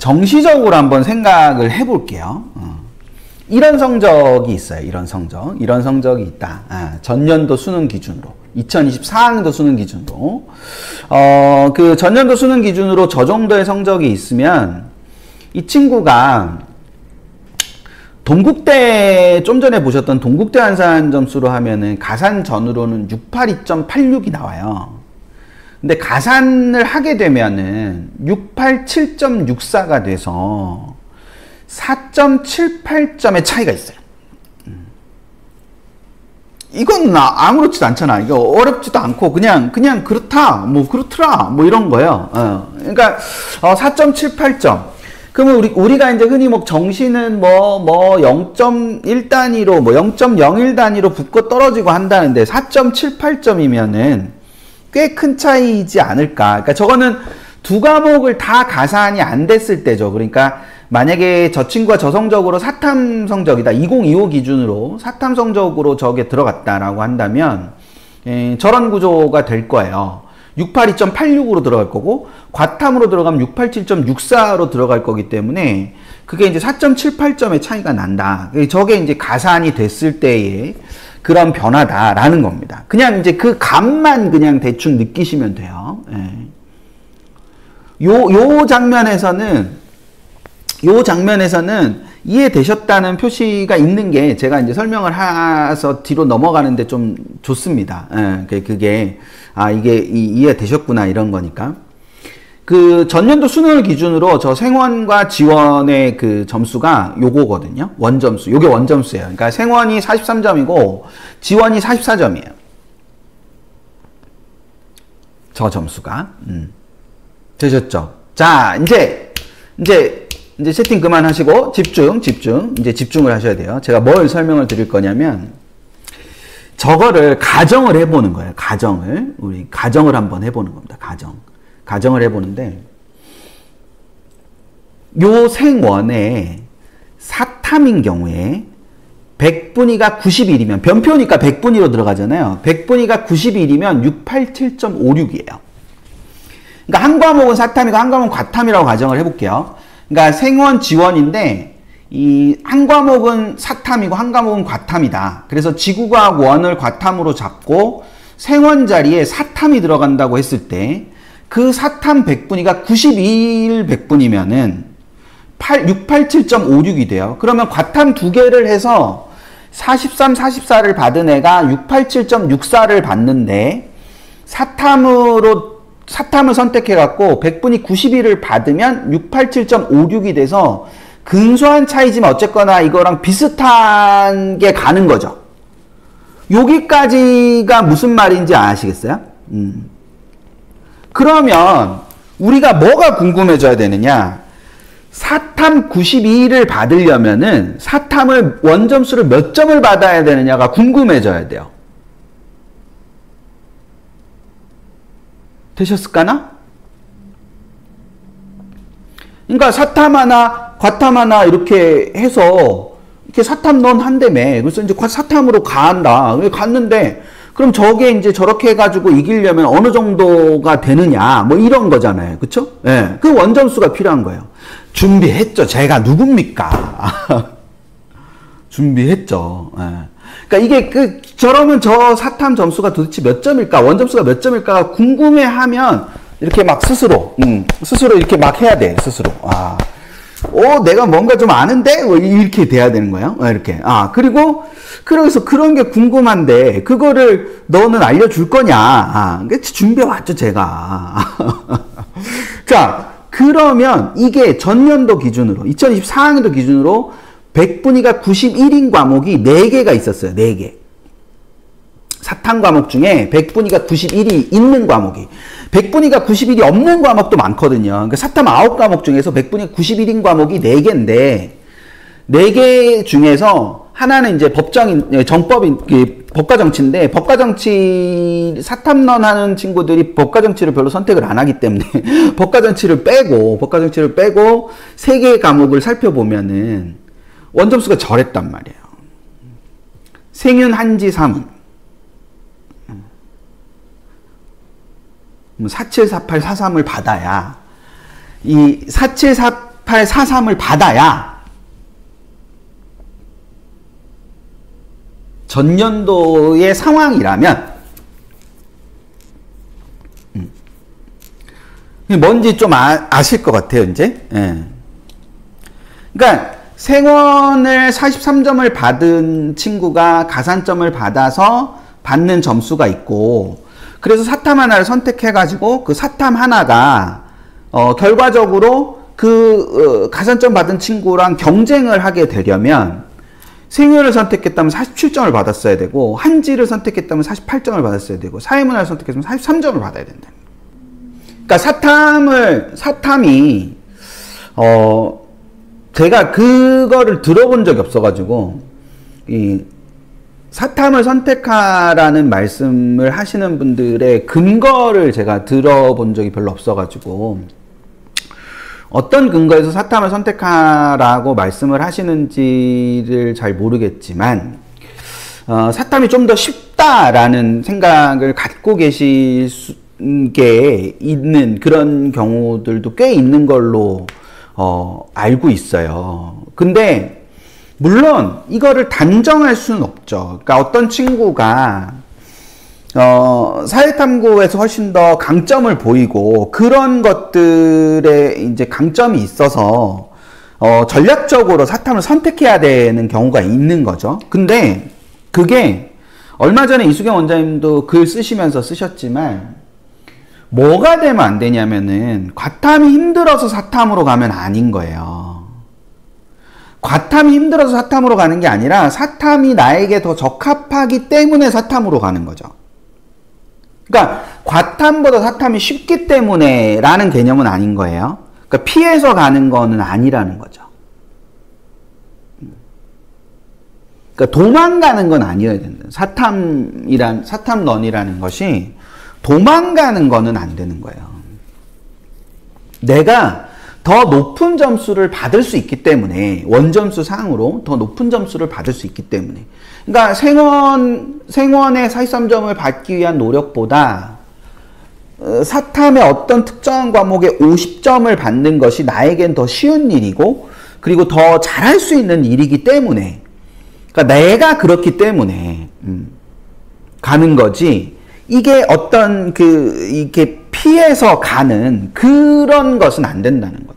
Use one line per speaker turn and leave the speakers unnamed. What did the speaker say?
정시적으로 한번 생각을 해볼게요. 이런 성적이 있어요. 이런 성적이 있다. 전년도 수능 기준으로. 2024학년도 수능 기준으로. 그 전년도 수능 기준으로 저 정도의 성적이 있으면 이 친구가 동국대, 좀 전에 보셨던 동국대 한산 점수로 하면은 가산 전으로는 682.86이 나와요. 근데 가산을 하게 되면은 687.64가 돼서 4.78점의 차이가 있어요. 이건 아무렇지도 않잖아. 이거 어렵지도 않고 그냥 그렇다, 뭐 그렇더라, 뭐 이런 거예요. 그러니까 4.78점. 그러면 우리가 이제 흔히 뭐 정시는 뭐 0.1 단위로 뭐 0.01 단위로 붙고 떨어지고 한다는데 4.78점이면은 꽤 큰 차이이지 않을까. 그러니까 저거는 두 과목을 다 가산이 안 됐을 때죠. 그러니까 만약에 저 친구가 저 성적으로 사탐 성적이다. 2025 기준으로 사탐 성적으로 저게 들어갔다라고 한다면 저런 구조가 될 거예요. 682.86으로 들어갈 거고 과탐으로 들어가면 687.64로 들어갈 거기 때문에 그게 이제 4.78점의 차이가 난다. 저게 이제 가산이 됐을 때의 그런 변화다라는 겁니다. 그냥 이제 그 감만 그냥 대충 느끼시면 돼요. 요 장면에서는 이해되셨다는 표시가 있는 게 제가 이제 설명을 해서 뒤로 넘어가는데 좀 좋습니다. 그게 이게 이해되셨구나 이런 거니까. 그 전년도 수능을 기준으로 저 생원과 지원의 그 점수가 요거거든요. 원점수. 요게 원점수예요. 그러니까 생원이 43점이고 지원이 44점이에요. 저 점수가. 되셨죠? 자, 이제 채팅 그만하시고 집중. 이제 집중을 하셔야 돼요. 제가 뭘 설명을 드릴 거냐면 저거를 가정을 해보는 거예요. 우리 가정을 한번 해보는 겁니다. 가정을 해보는데 요 생원의 사탐인 경우에 100분위가 91이면 변표니까 100분위로 들어가잖아요. 100분위가 91이면 687.56이에요. 그러니까 한 과목은 사탐이고 한 과목은 과탐이라고 가정을 해볼게요. 그러니까 생원 지원인데 이 한 과목은 사탐이고 한 과목은 과탐이다. 그래서 지구과학 원을 과탐으로 잡고 생원 자리에 사탐이 들어간다고 했을 때 그 사탐 100분위가 91 100분이면은 687.56이 돼요. 그러면 과탐 두 개를 해서 43, 44를 받은 애가 687.64를 받는데 사탐을 선택해갖고 100분위 91을 받으면 687.56이 돼서 근소한 차이지만 어쨌거나 이거랑 비슷한 게 가는 거죠. 여기까지가 무슨 말인지 아시겠어요? 그러면 우리가 뭐가 궁금해져야 되느냐? 사탐 92를 받으려면은 사탐을 원점수를 몇 점을 받아야 되느냐가 궁금해져야 돼요. 되셨을까나? 그러니까 사탐 하나, 과탐 하나 이렇게 해서 이렇게 사탐 넌 한다며. 그래서 이제 사탐으로 간다. 갔는데 그럼 저게 이제 저렇게 해가지고 이기려면 어느 정도가 되느냐, 뭐 이런 거잖아요. 그쵸? 예. 그 원점수가 필요한 거예요. 준비했죠. 제가 누굽니까? 준비했죠. 예. 그러니까 이게 저러면 저 사탐 점수가 도대체 몇 점일까? 원점수가 몇 점일까? 궁금해 하면 이렇게 막 스스로 이렇게 막 해야 돼. 스스로. 내가 뭔가 좀 아는데? 뭐 이렇게 돼야 되는 거예요. 이렇게. 그래서 그런 게 궁금한데, 그거를 너는 알려줄 거냐? 준비해왔죠, 제가. 자, 그러면 이게 전년도 기준으로, 2024학년도 기준으로 100분위가 91인 과목이 4개가 있었어요. 4개. 사탐 과목 중에 100분위가 91이 있는 과목이. 100분위가 91이 없는 과목도 많거든요. 그러니까 사탐 9과목 중에서 100분위가 91인 과목이 4개인데, 4개 중에서 하나는 이제 법과정치인데, 법과정치 사탐론 하는 친구들이 법과정치를 별로 선택을 안 하기 때문에, 법과정치를 빼고 3개의 과목을 살펴보면은 원점수가 저랬단 말이에요. 생윤, 한지, 사문. 47, 48, 43을 받아야 이 47, 48, 43을 받아야 전년도의 상황이라면 뭔지 좀 아실 것 같아요, 이제. 예. 그러니까 생원을 43점을 받은 친구가 가산점을 받아서 받는 점수가 있고, 그래서 사탐 하나를 선택해가지고 그 사탐 하나가 결과적으로 그 가산점 받은 친구랑 경쟁을 하게 되려면 생유를 선택했다면 47점을 받았어야 되고, 한지를 선택했다면 48점을 받았어야 되고, 사회문화를 선택했으면 43점을 받아야 된다. 그러니까 사탐이 제가 그거를 들어본 적이 없어가지고, 이 사탐을 선택하라는 말씀을 하시는 분들의 근거를 제가 들어본 적이 별로 없어가지고, 어떤 근거에서 사탐을 선택하라고 말씀을 하시는지를 잘 모르겠지만, 사탐이 좀 더 쉽다라는 생각을 갖고 계실 게 있는 그런 경우들도 꽤 있는 걸로 알고 있어요. 근데 물론 이거를 단정할 수는 없죠. 그러니까 어떤 친구가 사회탐구에서 훨씬 더 강점을 보이고 그런 것들에 이제 강점이 있어서 전략적으로 사탐을 선택해야 되는 경우가 있는 거죠. 근데 그게 얼마 전에 이수경 원장님도 글 쓰시면서 쓰셨지만, 뭐가 되면 안 되냐면은 과탐이 힘들어서 사탐으로 가면 아닌 거예요. 과탐이 힘들어서 사탐으로 가는 게 아니라 사탐이 나에게 더 적합하기 때문에 사탐으로 가는 거죠. 그러니까 과탐보다 사탐이 쉽기 때문에 라는 개념은 아닌 거예요. 그러니까 피해서 가는 거는 아니라는 거죠. 그러니까 도망가는 건 아니어야 된다. 사탐런이라는 것이 도망가는 거는 안 되는 거예요. 내가 더 높은 점수를 받을 수 있기 때문에, 원점수 상으로 더 높은 점수를 받을 수 있기 때문에. 그러니까 생원의 43점을 받기 위한 노력보다 사탐의 어떤 특정한 과목에 50점을 받는 것이 나에겐 더 쉬운 일이고, 그리고 더 잘할 수 있는 일이기 때문에, 그러니까 내가 그렇기 때문에 가는 거지, 이게 어떤 이렇게 피해서 가는 그런 것은 안 된다는 거예요.